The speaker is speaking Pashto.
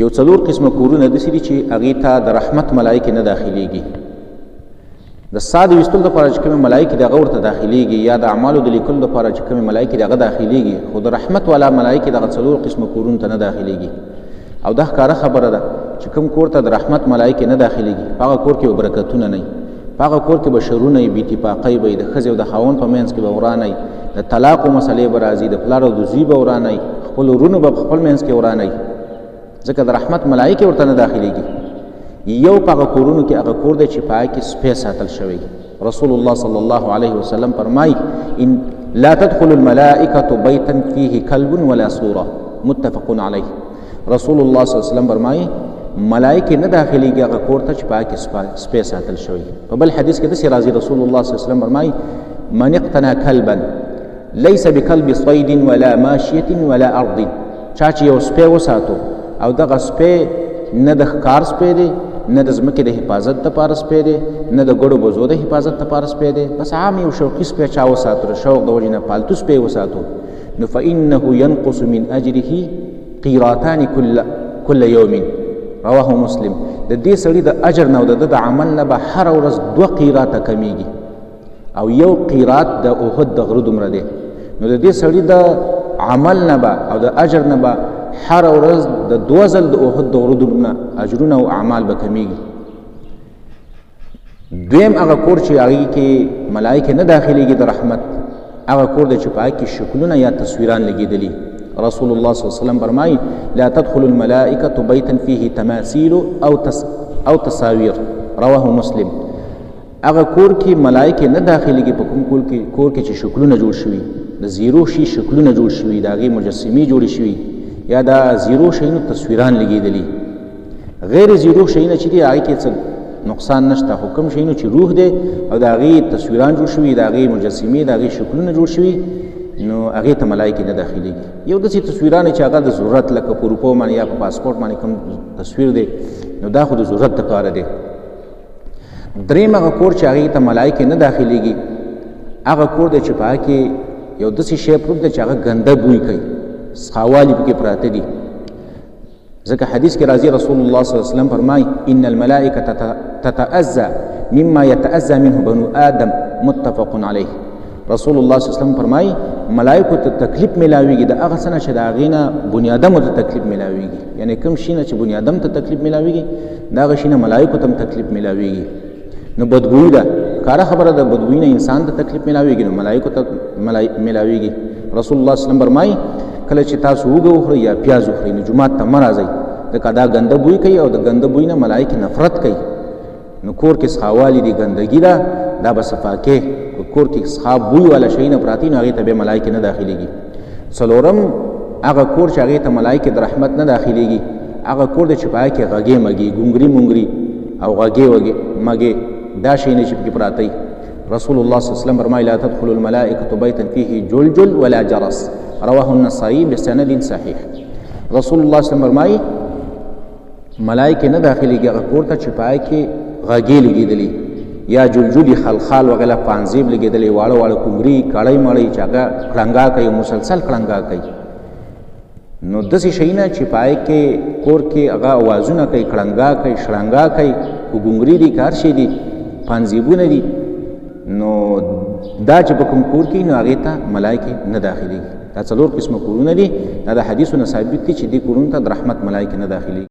یو څلور قسمه کورونه داسې دي چې هغې ته د رحمت ملایکې نه داخلیږي. د سا د ویستلو دپاره چې کومې ملایکې د هغه ورته داخلیږي یا د اعمالو د لیکلو دپاره چې کومې ملایکې د هغه داخلیږي، خو د رحمت والا ملایکې دغه څلور قسمه کورونو ته نه داخلیږي. او دا ښکاره خبره ده چې کوم کور ته د رحمت ملایکې نه داخلیږي په هغه کور کې به برکتونه نه وي، په هغه کور کې به شرونه وي، بېاتفاقۍ به وي، د ښځې او د خاوند په منځ کې به ورانه وي، د طلاقو مسلې به راځي، د پلار او د زوی به ورانه وي، خپل ورونو به په خپل منځ کې ورانه وي، ځکه د رحمت ملایکې ورته نه داخلیږي. یو په هغه کورونو کې هغه کور دی چې په هغه کې سپی ساتل شوی. رسول الله صلی الله علیه وسلم فرمایي ان لا تدخل الملائکة بیتا فیه کلب ولا صوره، متفق علیه. رسول الله صلی الله علیه وسلم فرمایي ملائکې نه داخلیږي هغه کور ته چې په هغه کې سپی ساتل شوی. په بل حدیث کې داسې راځي رسول الله صلی الله علیه وسلم فرمایي من اقتنى کلبا لیس بکلب صید ولا ماشیة ولا ارض، چا چې یو سپی وساتو او دغه سپی نه د ښکار سپی دی، نه د ځمکې د حفاظت دپاره سپی دی، نه د ګړو بزو د حفاظت دپاره سپی دی، بس عام یو شوقي سپی چا وساتو، د شوق د وجې نه پالتو سپی وساتو، نو فإنه ينقص من أجره قيراتان كل يوم، رواه مسلم. د دې سړي د اجر نه او د عمل نه به هره ورځ 2 قیراته کمیږي، او یو قیرات د احد د غره دومره دی. نو د دې سړي د عمل نه به او د اجر نه به هر ورځ د 2 ځل د احد د غرو دومره اجرونه او اعمال به کمیږي. دویم هغه کور چې هغې کې ملایکې نه داخلیږي د رحمت، هغه کور دی چې په هغې کې شکلونه یا تصویران لګېدلي. رسول الله صلی الله علیه وسلم فرمایي لا تدخل الملائکة بیتا فیه تماثیل او تصاویر، رواه مسلم. هغه کور کې ملایکې نه داخلیږي په کوم کور کې چې شکلونه جوړ شوي، د زیرو شي شکلونه جوړ شوي، د هغې مجسمې جوړې شوي، یا د زیرو شیونو تصویران لګېدلي. غیر زیرو شیونه چې دي هغې کې څه نقصان نشته، خو کوم شیونو چې روح دی او د هغې تصویران جوړ شوي، د هغې مجسمې، د هغې شکلونه جوړ شوي، نو هغې ته ملایکې نه داخلیږي. یو داسې تصویران چې هغه د ضرورت لکه په روپو باندې یا په پاسپورټ باندې کوم تصویر دی، نو دا خو د ضرورت دپاره دی. دریم هغه کور چې هغې ته ملایکې نه داخلیږي هغه کور دی چې په هغه کې یو داسې شی پروت دی چې هغه ګنده بوی کوي، سخاوالي پکې پراته دي. ځکه حدیث کې راځي رسول الله صلی الله علیه وسلم فرمایي ان الملائکة تتأذى مما يتأذى منه بنو آدم، متفق علیه. رسول الله صلی الله علیه وسلم فرمایي ملائکو ته تکلیف میلاویږي د هغه څه نه چې د هغې نه بني آدمو ته تکلیف میلاویږي، یعنې کوم شي نه چې بني آدم ته تکلیف میلاویږي د هغه شي نه ملایکو ته هم تکلیف میلاویږي. نو بدبویي ده، ښکاره خبره ده، بدبویي نه انسان ته تکلیف میلاویږي نو ملایکو ته میلاویږي. رسول الله صلی الله علیه وسلم فرمایي کله چې تاسو اوږه وخورئ یا پیاز وخورئ نو جومات ته مه راځئ، ځکه دا ګنده بوی کوي او د ګنده بوی نه ملایکې نفرت کوي. نو کور کې څښاوالي دي، ګندګي ده، دا به صفا کې. کور کې څښا بوی والا شیونه پراته نو هغې ته بیا ملایکې نه داخلیږي. څلورم هغه کور چې هغې ته ملایکې د رحمت نه داخلیږي هغه کور دی چې په هغه کې غږې مږې، ګونګري مونګري او غږې مږې دا شیونه چې پکې پراته وي. رسول الله صلی الله علیه وسلم فرمایي لا تدخل الملائکة بیتا فیه جلجل ولا جرس، رواه النسائی بسند صحیح. رسول الله صلی الله علیه وسلم فرمایي ملایکې نه داخلیږي هغه کور ته چې په هغه کې غږې لګېدلي یا جلجلي خلخال وغیره پانزیب لګېدلي، واړه واړه کونګري کړۍ مړۍ چې هغه کړنګا کوي، مسلسل کړنګا کوي. نو داسې شیونه چې په هغې کې کور کې هغه اوازونه کوي، کړنګا کوي، شړنګا کوي، ګونګري دي، کار شي دي، پانزیبونه دي، نو دا چې په کوم کور کې نو هغې ته ملایکې نه داخلیږي. دا 4 قسمه کورونه دي. دا د حدیثو نه ثابت دي چې دې کورونو ته د رحمت ملایکې نه داخلیږي.